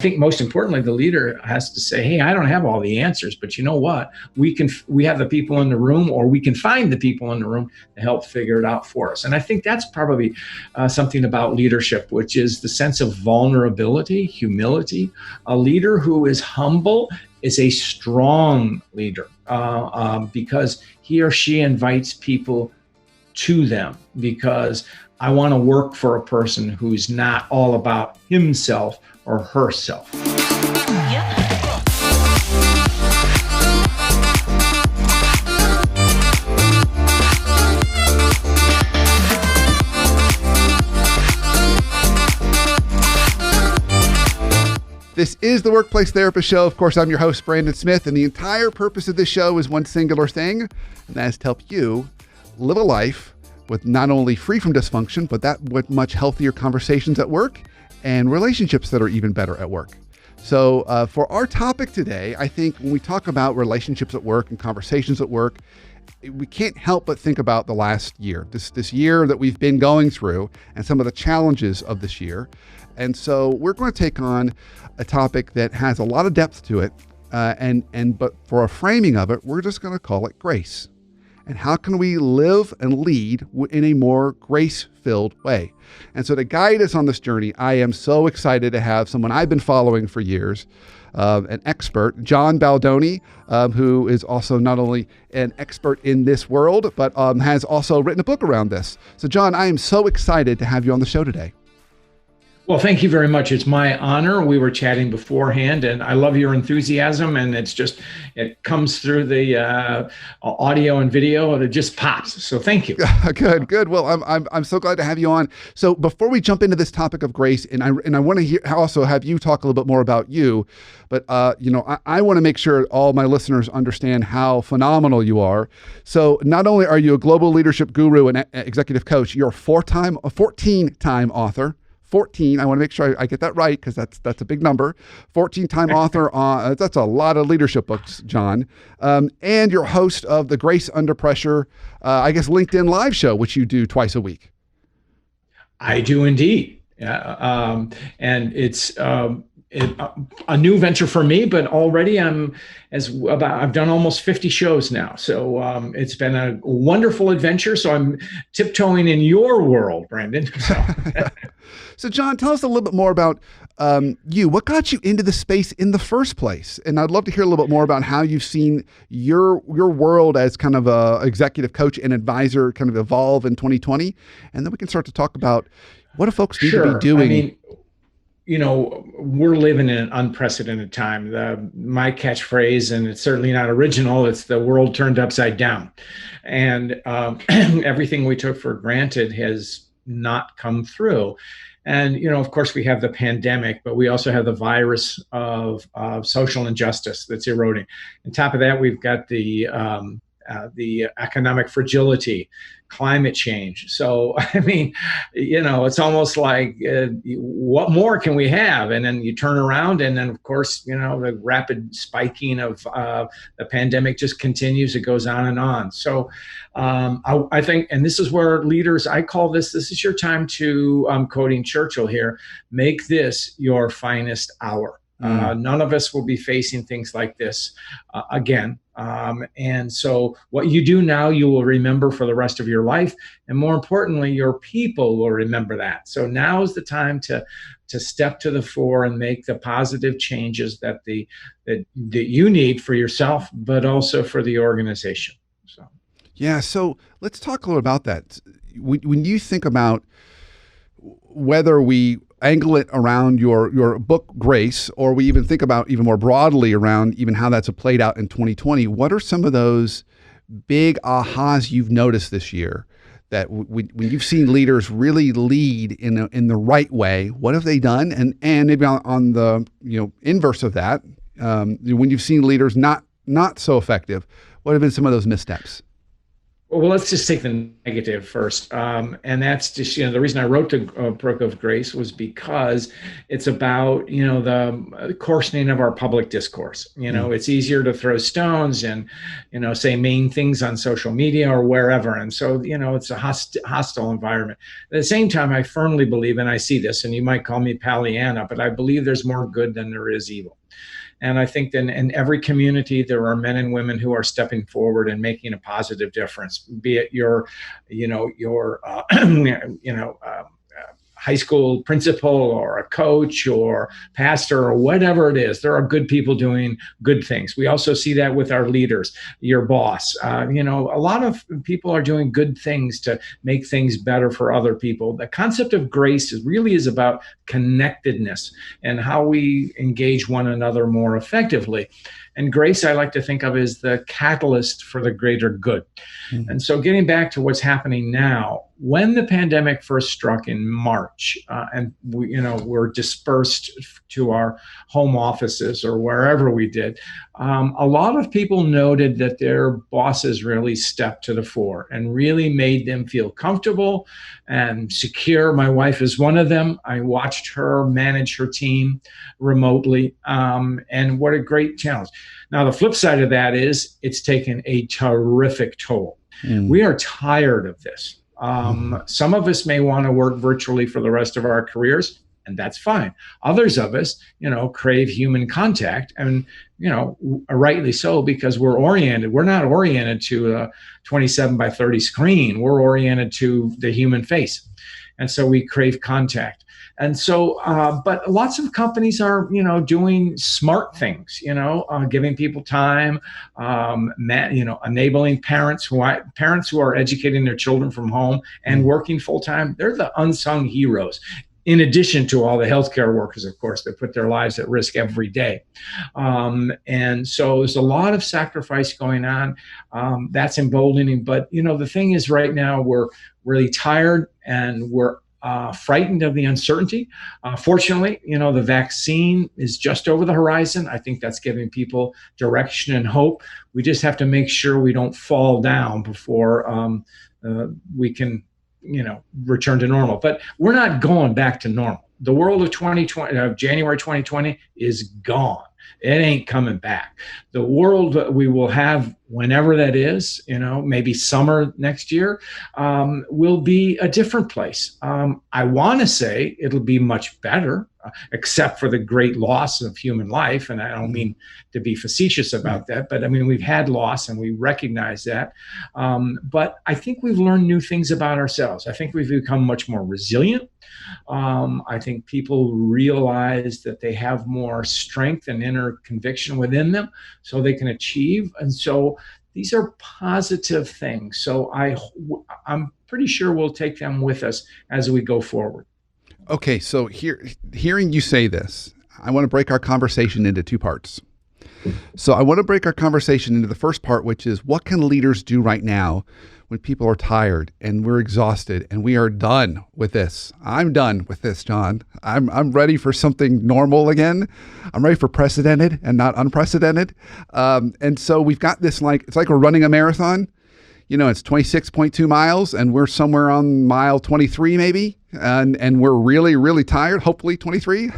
think most importantly, the leader has to say, hey, I don't have all the answers, but you know what? We have the people in the room, or we can find the people in the room to help figure it out for us. And I think that's probably something about leadership, which is the sense of vulnerability, humility. A leader who is humble is a strong leader because he or she invites people to them, because I want to work for a person who's not all about himself or herself. This is the Workplace Therapist Show. Of course, I'm your host, Brandon Smith, and the entire purpose of this show is one singular thing, and that is to help you live a life with not only free from dysfunction, but that with much healthier conversations at work and relationships that are even better at work. So for our topic today, I think when we talk about relationships at work and conversations at work, we can't help but think about the last year, this year that we've been going through and some of the challenges of this year. And so we're going to take on a topic that has a lot of depth to it. But for a framing of it, we're just going to call it grace. And how can we live and lead in a more grace-filled way? And so to guide us on this journey, I am so excited to have someone I've been following for years, an expert, John Baldoni, who is also not only an expert in this world, but has also written a book around this. So John, I am so excited to have you on the show today. Well, thank you very much. It's my honor. We were chatting beforehand, and I love your enthusiasm, and it comes through the audio and video, and it just pops. So thank you. Good. Well, I'm so glad to have you on. So before we jump into this topic of grace, and I want to also have you talk a little bit more about you, but I want to make sure all my listeners understand how phenomenal you are. So not only are you a global leadership guru and executive coach, you're a 14-time author. 14. I want to make sure I get that right, because that's a big number. 14-time author. That's a lot of leadership books, John. And you're host of the Grace Under Pressure, LinkedIn live show, which you do twice a week. I do indeed. And it's a new venture for me, but already I've done almost 50 shows now. So it's been a wonderful adventure. So I'm tiptoeing in your world, Brandon. So John, tell us a little bit more about you. What got you into the space in the first place? And I'd love to hear a little bit more about how you've seen your world as kind of a executive coach and advisor kind of evolve in 2020. And then we can start to talk about what do folks need to be doing. We're living in an unprecedented time. My catchphrase, and it's certainly not original, it's the world turned upside down. And everything we took for granted has not come through. And, of course, we have the pandemic, but we also have the virus of social injustice that's eroding. On top of that, we've got the economic fragility, climate change. So, it's almost like, what more can we have? And then you turn around, and then, of course, the rapid spiking of the pandemic just continues. It goes on and on. So I think, and this is where leaders, I call this is your time to, I'm quoting Churchill here, make this your finest hour. None of us will be facing things like this again. And so what you do now, you will remember for the rest of your life. And more importantly, your people will remember that. So now is the time to step to the fore and make the positive changes that you need for yourself, but also for the organization. Yeah. So let's talk a little about that. When you think about whether we angle it around your book, Grace, or we even think about even more broadly around even how that's played out in 2020, what are some of those big ahas you've noticed this year that when you've seen leaders really lead in the right way, what have they done? And maybe on the inverse of that, when you've seen leaders not so effective, what have been some of those missteps? Well, let's just take the negative first. And that's just, the reason I wrote the Book of Grace was because it's about, the coarsening of our public discourse. Mm, It's easier to throw stones and, say mean things on social media or wherever. And so, it's a hostile environment. At the same time, I firmly believe, and I see this, and you might call me Pollyanna, but I believe there's more good than there is evil. And I think that in every community, there are men and women who are stepping forward and making a positive difference, be it high school principal or a coach or pastor or whatever it is. There are good people doing good things. We also see that with our leaders, your boss. A lot of people are doing good things to make things better for other people. The concept of grace really is about connectedness and how we engage one another more effectively. And grace, I like to think of as the catalyst for the greater good. mm, And so, getting back to what's happening now, when the pandemic first struck in March, and we're dispersed to our home offices or wherever we did, a lot of people noted that their bosses really stepped to the fore and really made them feel comfortable and secure. My wife is one of them. I watched her manage her team remotely, and what a great challenge. Now, the flip side of that is it's taken a terrific toll. mm, We are tired of this. mhm, Some of us may want to work virtually for the rest of our careers, and that's fine. Others of us, crave human contact, and rightly so, because we're oriented. We're not oriented to a 27 by 30 screen. We're oriented to the human face, and so we crave contact. And so, but lots of companies are, doing smart things, giving people time, enabling parents who are educating their children from home and mm. working full time. They're the unsung heroes. In addition to all the healthcare workers, of course, that put their lives at risk every day. And so there's a lot of sacrifice going on. That's emboldening. But, the thing is right now we're really tired and we're frightened of the uncertainty. Fortunately, the vaccine is just over the horizon. I think that's giving people direction and hope. We just have to make sure we don't fall down before we can, return to normal. But we're not going back to normal. The world of 2020, January 2020, is gone. It ain't coming back. The world that we will have, whenever that is, maybe summer next year, will be a different place. I want to say it'll be much better, except for the great loss of human life. And I don't mean to be facetious about that, but I mean, we've had loss and we recognize that. But I think we've learned new things about ourselves. I think we've become much more resilient. I think people realize that they have more strength and inner conviction within them so they can achieve. And so these are positive things. So I'm pretty sure we'll take them with us as we go forward. Okay, so hearing you say this, I want to break our conversation into two parts. So I want to break our conversation into the first part, which is what can leaders do right now when people are tired and we're exhausted and we are done with this? I'm done with this, John. I'm ready for something normal again. I'm ready for precedented and not unprecedented. And so we've got this, it's like we're running a marathon. It's 26.2 miles and we're somewhere on mile 23 maybe. And we're really, really tired, hopefully 23.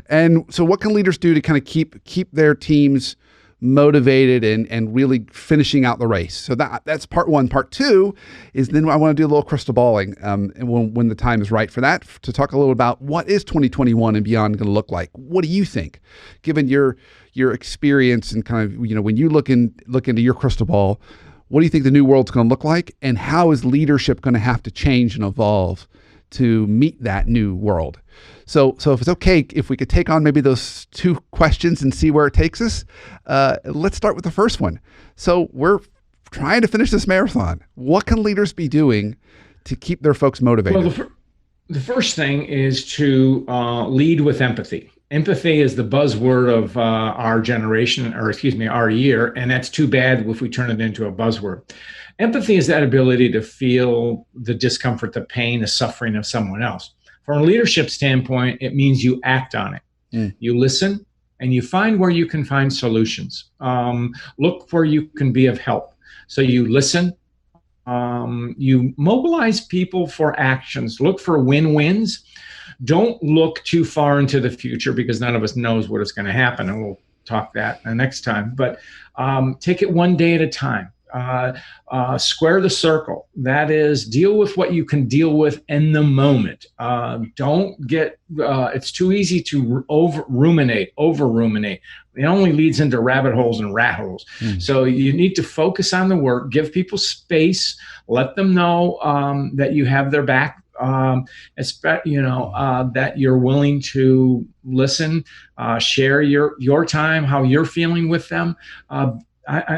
And so what can leaders do to kind of keep their teams motivated and really finishing out the race? So that's part one. Part two is then I want to do a little crystal balling and when the time is right for that, to talk a little about what is 2021 and beyond going to look like. What do you think, given your experience and kind of, when you look into your crystal ball, what do you think the new world's going to look like? And how is leadership going to have to change and evolve to meet that new world? So if it's okay, if we could take on maybe those two questions and see where it takes us, let's start with the first one. So we're trying to finish this marathon. What can leaders be doing to keep their folks motivated? Well, the first thing is to lead with empathy. Empathy is the buzzword of our generation, or excuse me, our year, and that's too bad if we turn it into a buzzword. Empathy is that ability to feel the discomfort, the pain, the suffering of someone else. From a leadership standpoint, it means you act on it. Mm. You listen and you find where you can find solutions. Look where you can be of help. So you listen, You mobilize people for actions. Look for win-wins. Don't look too far into the future because none of us knows what is going to happen, and we'll talk that next time. But take it one day at a time. Square the circle. That is, deal with what you can deal with in the moment. Don't get, it's too easy to over ruminate. It only leads into rabbit holes and rat holes. So you need to focus on the work, give people space, let them know that you have their back. That you're willing to listen, share your time, how you're feeling with them.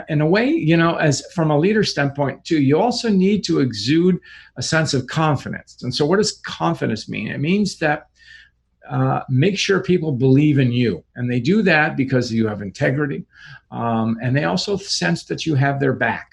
In a way, as from a leader standpoint too, you also need to exude a sense of confidence. And so what does confidence mean? It means that make sure people believe in you. And they do that because you have integrity. And they also sense that you have their back.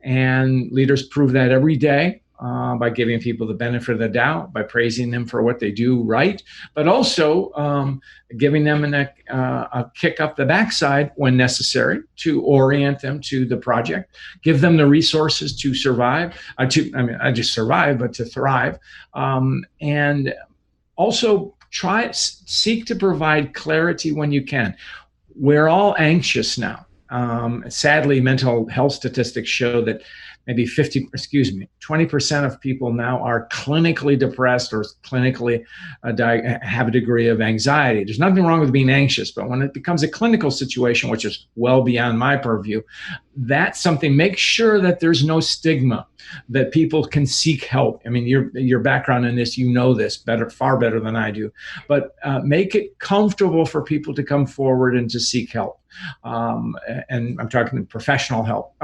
And leaders prove that every day. By giving people the benefit of the doubt, by praising them for what they do right, but also giving them a kick up the backside when necessary to orient them to the project, give them the resources to survive, I just survive, but to thrive. And also seek to provide clarity when you can. We're all anxious now. Sadly, mental health statistics show that maybe 20% of people now are clinically depressed or clinically have a degree of anxiety. There's nothing wrong with being anxious, but when it becomes a clinical situation, which is well beyond my purview, that's something, make sure that there's no stigma, that people can seek help. I mean, your background in this, this far better than I do, but make it comfortable for people to come forward and to seek help. And I'm talking professional help.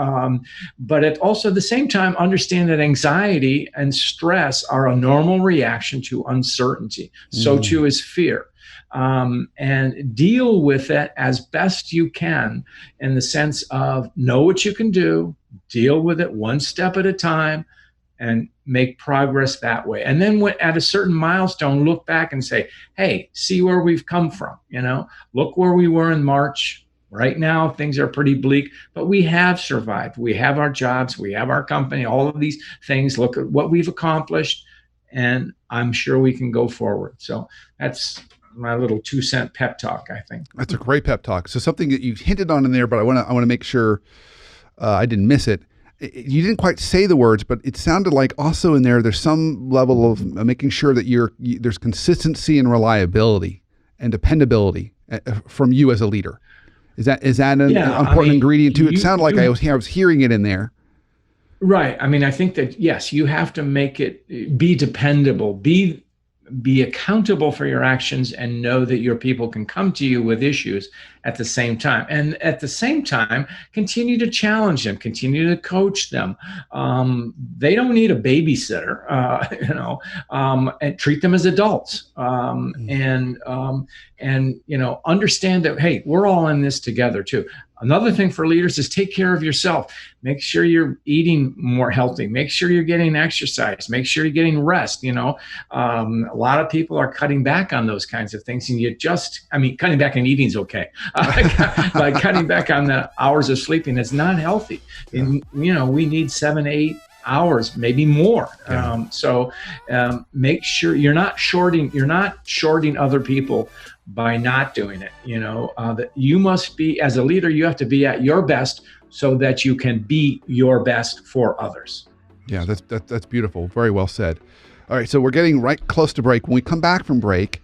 But at also at the same time, understand that anxiety and stress are a normal reaction to uncertainty. So too is fear. And deal with it as best you can in the sense of know what you can do, deal with it one step at a time, and make progress that way. And then at a certain milestone, look back and say, hey, see where we've come from. Look where we were in March. Right now, things are pretty bleak, but we have survived. We have our jobs. We have our company, all of these things. Look at what we've accomplished, and I'm sure we can go forward. So that's my little 2-cent pep talk, I think. That's a great pep talk. So something that you hinted on in there, but I want to make sure I didn't miss it. You didn't quite say the words, but it sounded like also in there's some level of making sure that there's consistency and reliability and dependability from you as a leader. Is that an important ingredient too? It sounded like I was hearing it in there. Right. I mean, I think that, yes, you have to make it be dependable, be accountable for your actions, and know that your people can come to you with issues at the same time. And at the same time, continue to challenge them, continue to coach them. They don't need a babysitter, and treat them as adults. And understand that, hey, we're all in this together too. Another thing for leaders is take care of yourself. Make sure you're eating more healthy. Make sure you're getting exercise. Make sure you're getting rest. A lot of people are cutting back on those kinds of things. And cutting back on eating is okay. But cutting back on the hours of sleeping is not healthy. And, we need 7-8 hours, maybe more. So make sure you're not shorting other people by not doing it. That you must be, as a leader, you have to be at your best so that you can be your best for others. Yeah, that's beautiful. Very well said. All right, so we're getting right close to break. When we come back from break,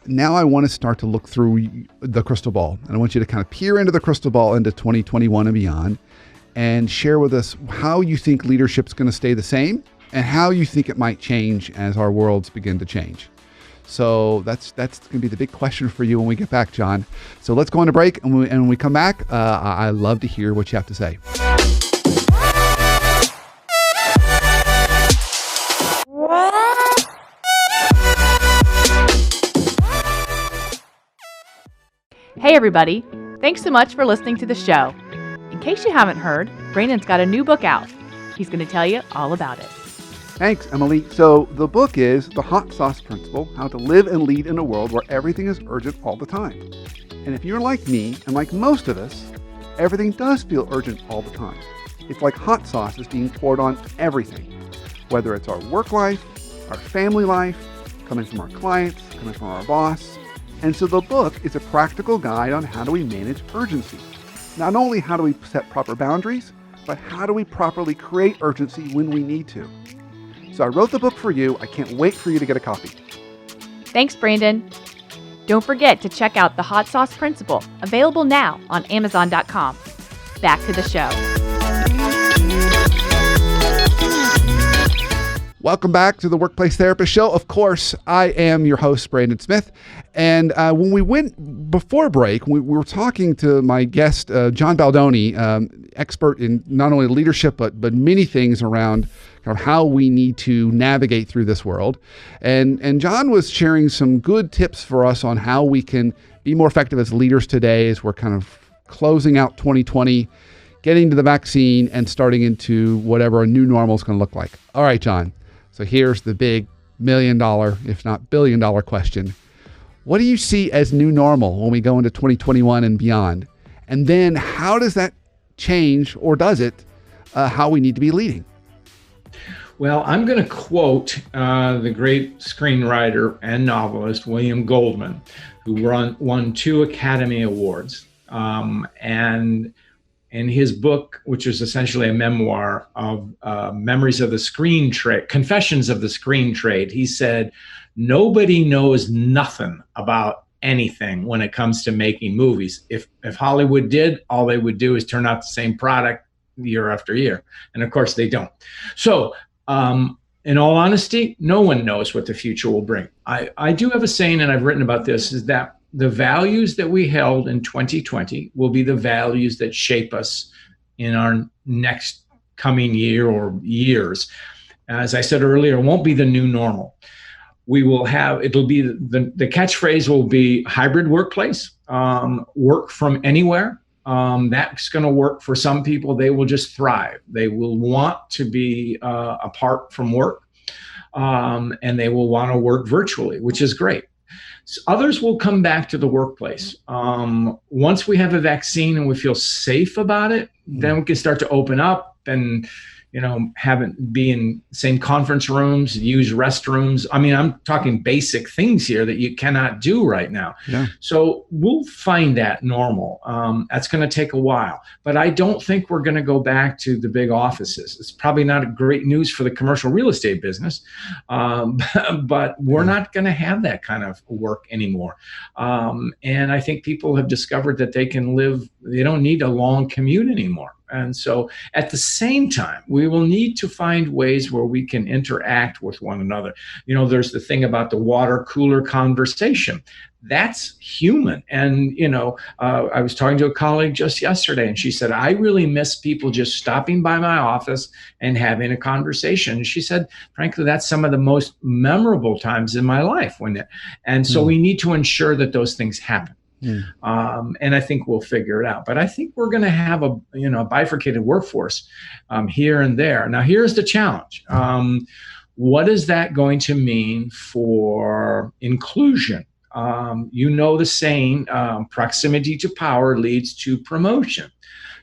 now I want to start to look through the crystal ball. And I want you to kind of peer into the crystal ball into 2021 and beyond, and share with us how you think leadership's going to stay the same and how you think it might change as our worlds begin to change. So that's going to be the big question for you when we get back, John. So let's go on a break, and when we come back, I love to hear what you have to say. Hey everybody, thanks so much for listening to the show. In case you haven't heard, Brandon's got a new book out. He's going to tell you all about it. Thanks, Emily. So the book is The Hot Sauce Principle, How to Live and Lead in a World Where Everything is Urgent All the Time. And if you're like me, and like most of us, everything does feel urgent all the time. It's like hot sauce is being poured on everything, whether it's our work life, our family life, coming from our clients, coming from our boss. And so the book is a practical guide on how do we manage urgency. Not only how do we set proper boundaries, but how do we properly create urgency when we need to. So I wrote the book for you. I can't wait for you to get a copy. Thanks, Brandon. Don't forget to check out The Hot Sauce Principle, available now on Amazon.com. Back to the show. Welcome back to the Workplace Therapist Show. Of course, I am your host, Brandon Smith. And when we went before break, we were talking to my guest, John Baldoni, expert in not only leadership, but many things around kind of how we need to navigate through this world. And John was sharing some good tips for us on how we can be more effective as leaders today as we're kind of closing out 2020, getting to the vaccine, and starting into whatever a new normal is going to look like. All right, John. So here's the big $1 million, if not $1 billion question. What do you see as new normal when we go into 2021 and beyond? And then how does that change, or does it, how we need to be leading? Well, I'm going to quote the great screenwriter and novelist William Goldman, who won 2 Academy Awards. And in his book, which is essentially a memoir of memories of the screen trade, Confessions of the Screen Trade, he said, nobody knows nothing about anything when it comes to making movies. If Hollywood did, all they would do is turn out the same product year after year. And of course they don't. So in all honesty, no one knows what the future will bring. I do have a saying, and I've written about this, is that the values that we held in 2020 will be the values that shape us in our next coming year or years. As I said earlier, it won't be the new normal. We will have, it'll be, the catchphrase will be hybrid workplace, work from anywhere. That's going to work for some people. They will just thrive. They will want to be apart from work, and they will want to work virtually, which is great. So others will come back to the workplace. Once we have a vaccine and we feel safe about it, then we can start to open up and, be in same conference rooms, use restrooms. I mean, I'm talking basic things here that you cannot do right now. Yeah. So we'll find that normal. That's going to take a while, but I don't think we're going to go back to the big offices. It's probably not great news for the commercial real estate business, but we're not going to have that kind of work anymore. And I think people have discovered that they don't need a long commute anymore. And so at the same time, we will need to find ways where we can interact with one another. There's the thing about the water cooler conversation. That's human. And, I was talking to a colleague just yesterday, and she said, I really miss people just stopping by my office and having a conversation. And she said, frankly, that's some of the most memorable times in my life. So we need to ensure that those things happen. And I think we'll figure it out. But I think we're going to have a bifurcated workforce here and there. Now, here's the challenge. What is that going to mean for inclusion? The saying, proximity to power leads to promotion.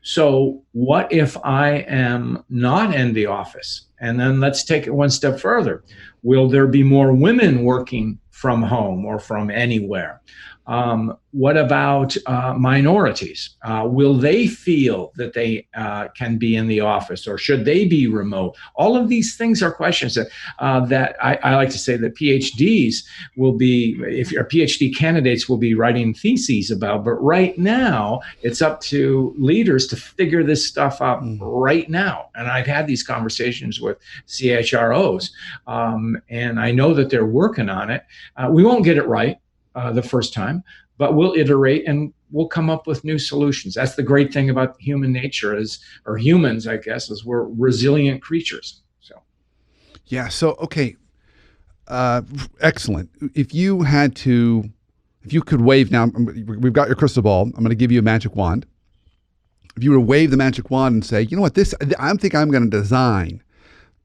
So what if I am not in the office? And then let's take it one step further. Will there be more women working from home or from anywhere? What about minorities? Will they feel that they can be in the office, or should they be remote? All of these things are questions that I like to say that PhDs will be, if your PhD candidates will be writing theses about. But right now, it's up to leaders to figure this stuff out right now. And I've had these conversations with CHROs, and I know that they're working on it. We won't get it right the first time, but we'll iterate and we'll come up with new solutions. That's the great thing about human nature or humans, I guess, is we're resilient creatures. So, yeah. So, okay. Excellent. If you could wave now, we've got your crystal ball. I'm going to give you a magic wand. If you were to wave the magic wand and say, you know what, I think I'm going to design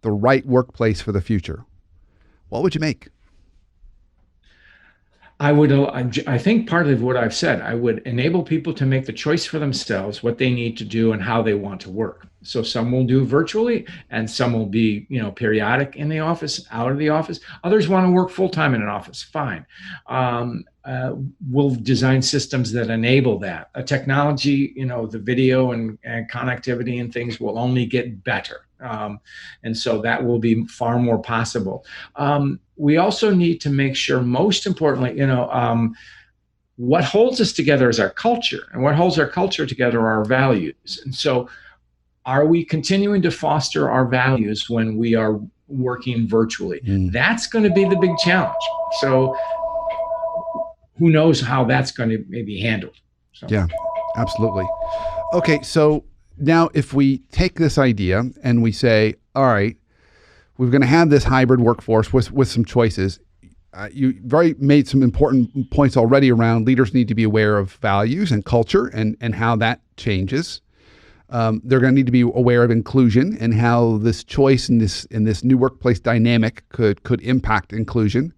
the right workplace for the future, what would you make? I think part of what I've said, I would enable people to make the choice for themselves, what they need to do and how they want to work. So some will do virtually and some will be, periodic in the office, out of the office. Others want to work full time in an office. Fine. We'll design systems that enable that. A technology, the video and connectivity and things will only get better. And so that will be far more possible. We also need to make sure, most importantly, what holds us together is our culture, and what holds our culture together are our values. And so, are we continuing to foster our values when we are working virtually? That's going to be the big challenge. So, who knows how that's going to maybe handled? So. Yeah, absolutely. Okay, so now if we take this idea and we say, all right, we're going to have this hybrid workforce with some choices. You made some important points already around leaders need to be aware of values and culture and how that changes. They're going to need to be aware of inclusion and how this choice in this new workplace dynamic could impact inclusion.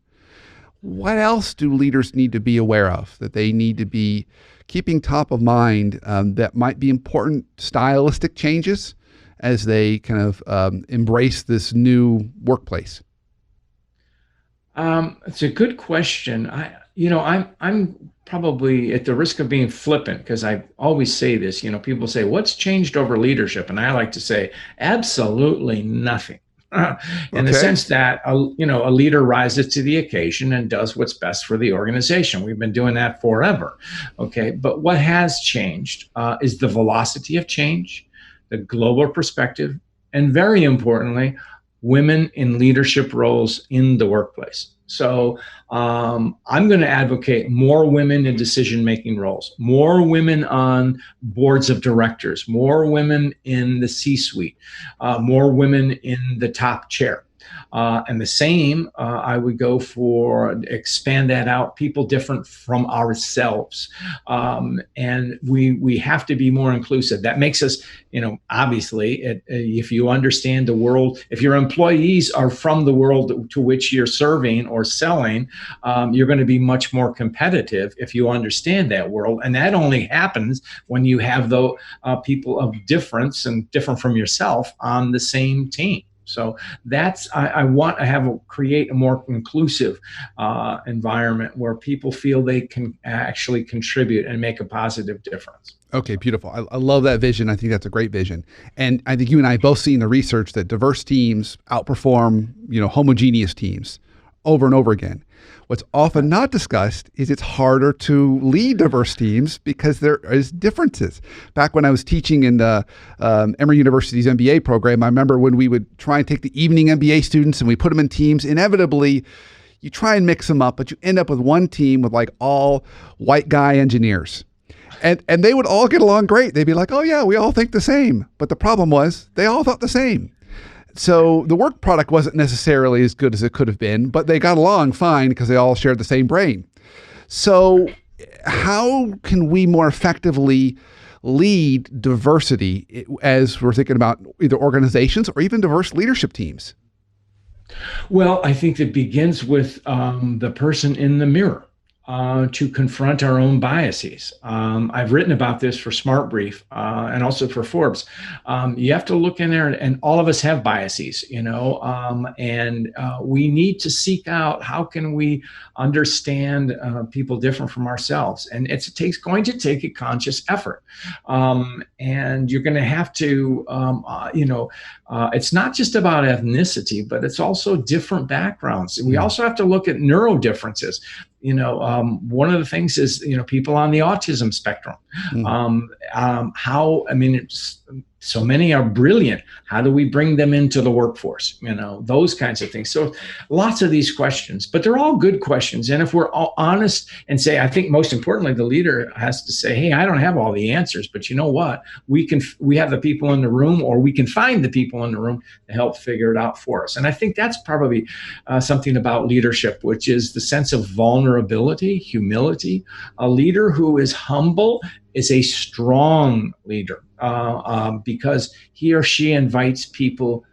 What else do leaders need to be aware of that they need to be keeping top of mind that might be important stylistic changes as they kind of embrace this new workplace? It's a good question. I'm probably at the risk of being flippant because I always say this. People say, "What's changed over leadership?" And I like to say, absolutely nothing. In the sense that a leader rises to the occasion and does what's best for the organization. We've been doing that forever. Okay, but what has changed is the velocity of change, the global perspective, and very importantly, women in leadership roles in the workplace. So I'm going to advocate more women in decision-making roles, more women on boards of directors, more women in the C-suite, more women in the top chair. And the same, I would go for expand that out, people different from ourselves. And we have to be more inclusive. That makes us, obviously, if you understand the world, if your employees are from the world to which you're serving or selling, you're going to be much more competitive if you understand that world. And that only happens when you have the people of difference and different from yourself on the same team. So I want to create a more inclusive environment where people feel they can actually contribute and make a positive difference. Okay, beautiful. I love that vision. I think that's a great vision. And I think you and I both seen the research that diverse teams outperform, homogeneous teams over and over again. What's often not discussed is it's harder to lead diverse teams because there is differences. Back when I was teaching in the Emory University's MBA program, I remember when we would try and take the evening MBA students and we put them in teams, inevitably you try and mix them up, but you end up with one team with like all white guy engineers. And they would all get along great. They'd be like, oh yeah, we all think the same. But the problem was they all thought the same. So the work product wasn't necessarily as good as it could have been, but they got along fine because they all shared the same brain. So how can we more effectively lead diversity as we're thinking about either organizations or even diverse leadership teams? Well, I think it begins with the person in the mirror. To confront our own biases. I've written about this for Smart Brief and also for Forbes. You have to look in there, and all of us have biases, and we need to seek out how can we understand people different from ourselves. And it's going to take a conscious effort. And you're going to have to, it's not just about ethnicity, but it's also different backgrounds. We also have to look at neuro differences. One of the things is, people on the autism spectrum, so many are brilliant. How do we bring them into the workforce? Those kinds of things. So lots of these questions, but they're all good questions. And if we're all honest and say, I think most importantly, the leader has to say, hey, I don't have all the answers, but you know what? We have the people in the room, or we can find the people in the room to help figure it out for us. And I think that's probably something about leadership, which is the sense of vulnerability, humility. A leader who is humble is a strong leader because he or she invites people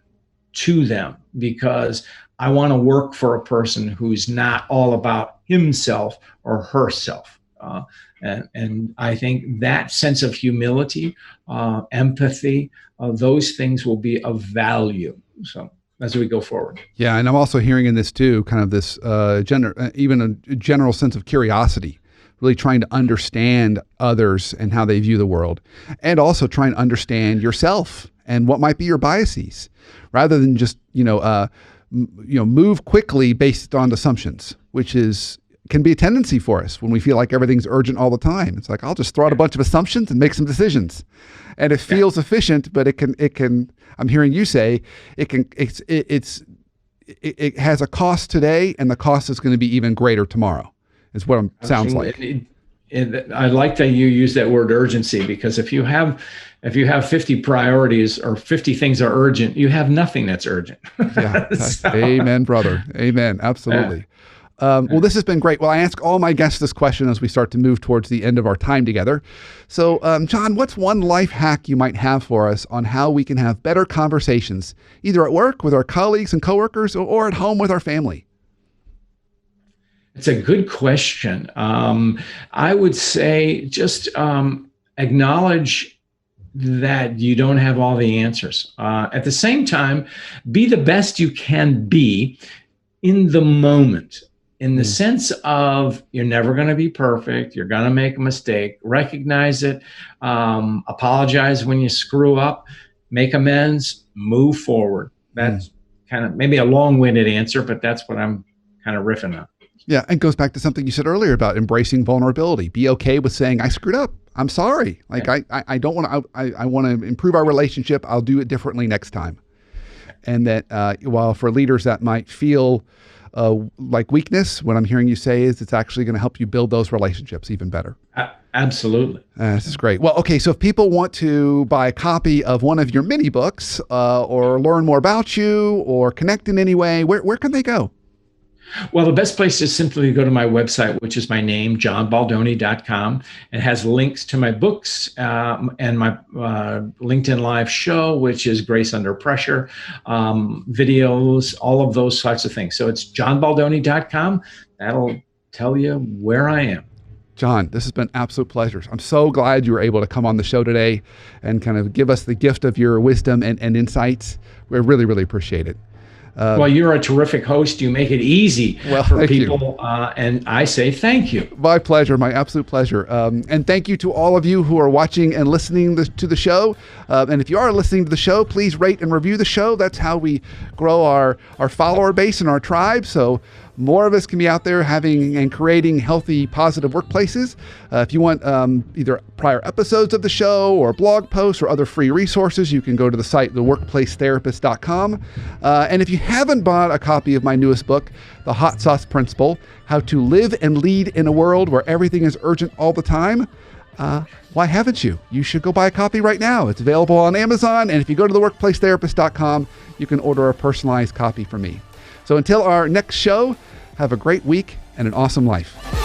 to them, because I want to work for a person who's not all about himself or herself. And I think that sense of humility, empathy, those things will be of value. So as we go forward. Yeah, and I'm also hearing in this too, kind of this even a general sense of curiosity, really trying to understand others and how they view the world, and also trying to understand yourself and what might be your biases, rather than just move quickly based on assumptions, which can be a tendency for us when we feel like everything's urgent all the time. It's like, I'll just throw out a bunch of assumptions and make some decisions. And it feels efficient, but it can, I'm hearing you say, it has a cost today, and the cost is going to be even greater tomorrow, is what it sounds like. I like that you use that word urgency, because if you have 50 priorities or 50 things are urgent, you have nothing that's urgent. Yeah. Amen, brother. Amen. Absolutely. Well, this has been great. Well, I ask all my guests this question as we start to move towards the end of our time together. So, John, what's one life hack you might have for us on how we can have better conversations, either at work with our colleagues and coworkers or at home with our family? It's a good question. I would say just acknowledge that you don't have all the answers. At the same time, be the best you can be in the moment, in the sense of you're never going to be perfect. You're going to make a mistake. Recognize it. Apologize when you screw up. Make amends. Move forward. That's kind of maybe a long-winded answer, but that's what I'm kind of riffing on. Yeah, and it goes back to something you said earlier about embracing vulnerability. Be okay with saying, I screwed up. I'm sorry. Like, I don't want to, I want to improve our relationship. I'll do it differently next time. And that while for leaders that might feel like weakness, what I'm hearing you say is it's actually going to help you build those relationships even better. Absolutely. This is great. Well, okay, so if people want to buy a copy of one of your mini books or learn more about you or connect in any way, where can they go? Well, the best place is simply to go to my website, which is my name, johnbaldoni.com. It has links to my books and my LinkedIn Live show, which is Grace Under Pressure, videos, all of those sorts of things. So it's johnbaldoni.com. That'll tell you where I am. John, this has been an absolute pleasure. I'm so glad you were able to come on the show today and kind of give us the gift of your wisdom and insights. We really, really appreciate it. Well, you're a terrific host. You make it easy for people. And I say thank you. My pleasure. My absolute pleasure. And thank you to all of you who are watching and listening to the show. And if you are listening to the show, please rate and review the show. That's how we grow our follower base and our tribe. So more of us can be out there having and creating healthy, positive workplaces. If you want either prior episodes of the show or blog posts or other free resources, you can go to the site, theworkplacetherapist.com. And if you haven't bought a copy of my newest book, The Hot Sauce Principle, How to Live and Lead in a World Where Everything is Urgent All the Time, why haven't you? You should go buy a copy right now. It's available on Amazon. And if you go to theworkplacetherapist.com, you can order a personalized copy from me. So until our next show, have a great week and an awesome life.